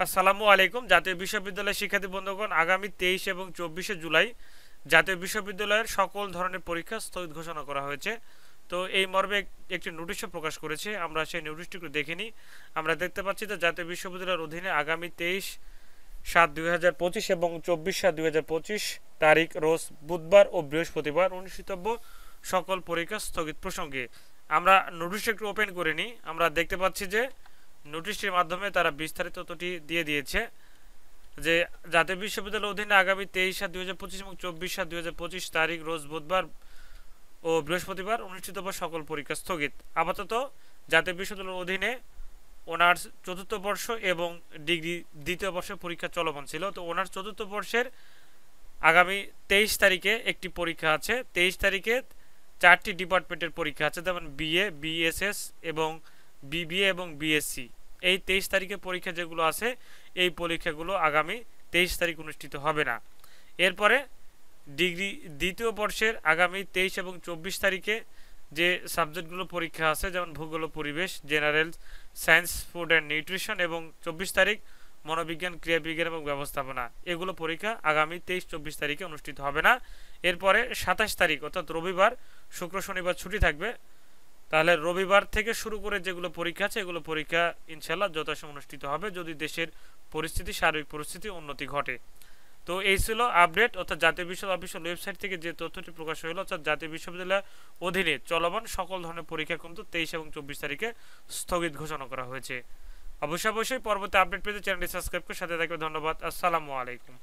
আসসালামু আলাইকুম। জাতীয় বিশ্ববিদ্যালয়ের শিক্ষার্থী বন্ধুগণ, আগামী 23 এবং 24শে জুলাই জাতীয় বিশ্ববিদ্যালয়ের সকল ধরনের পরীক্ষা স্থগিত ঘোষণা করা হয়েছে। তো এই মর্মে একটি নোটিশও প্রকাশ করেছে। আমরা সেই নোটিশটি একটু দেখে নিই। আমরা দেখতে পাচ্ছি যে জাতীয় বিশ্ববিদ্যালয়ের অধীনে আগামী 23/7/2025 এবং 24/7/2025 তারিখ রোজ বুধবার ও বৃহস্পতিবার অনুষ্ঠিতব্য সকল পরীক্ষা স্থগিত প্রসঙ্গে আমরা নোটিশটি একটু ওপেন করে নিই। আমরা দেখতে পাচ্ছি যে নোটিশটির মাধ্যমে তারা বিস্তারিত তথ্যটি দিয়ে দিয়েছে যে জাতীয় বিশ্ববিদ্যালয়ের অধীনে আগামী 23/7/2025 এবং 24/7/2025 তারিখ রোজ বুধবার ও বৃহস্পতিবার অনুষ্ঠিতব্য সকল পরীক্ষা স্থগিত। আপাতত জাতীয় বিশ্ববিদ্যালয়ের অধীনে অনার্স চতুর্থ বর্ষ এবং ডিগ্রি দ্বিতীয় বর্ষের পরীক্ষা চলমান ছিল। তো অনার্স চতুর্থ বর্ষের আগামী 23 তারিখে একটি পরীক্ষা আছে। 23 তারিখে 4টি ডিপার্টমেন্টের পরীক্ষা আছে, যেমন বিএ, বিএসএস এবং বিবিএ এবং বিএসসি। এই 23 তারিখে পরীক্ষা যেগুলো আছে, এই পরীক্ষাগুলো আগামী 23 তারিখ অনুষ্ঠিত হবে না। এরপরে ডিগ্রি দ্বিতীয় বর্ষের আগামী 23 এবং 24 তারিখে যে সাবজেক্টগুলো পরীক্ষা আছে, যেমন ভূগোল ও পরিবেশ, general science, food and nutrition, এবং 24 তারিখ মনোবিজ্ঞান, ক্রিয়াবিজ্ঞান এবং ব্যবস্থাপনা, এগুলো পরীক্ষা আগামী 23-24 তারিখে অনুষ্ঠিত হবে না। এরপরে 27 তারিখ অর্থাৎ রবিবার, শুক্র শনিবার ছুটি থাকবে। তাহলে রবিবার থেকে শুরু করে যেগুলো পরীক্ষা আছে, এগুলো পরীক্ষা ইনশাল্লাহ যথাসময় অনুষ্ঠিত হবে, যদি দেশের পরিস্থিতি, সার্বিক পরিস্থিতি উন্নতি ঘটে। তো এই ছিল আপডেট, অর্থাৎ জাতীয় বিশ্ববিদ্যালয় অফিসিয়াল ওয়েবসাইট থেকে যে তথ্যটি প্রকাশ হলো, অর্থাৎ জাতীয় বিশ্ববিদ্যালয়ের অধীনে চলমান সকল ধরনের পরীক্ষা কিন্তু 23 এবং 24 তারিখে স্থগিত ঘোষণা করা হয়েছে। অবশ্যই পরবর্তী আপডেট পেতে চ্যানেলটি সাবস্ক্রাইব করে সাথে থাকবে। ধন্যবাদ। আসসালামু আলাইকুম।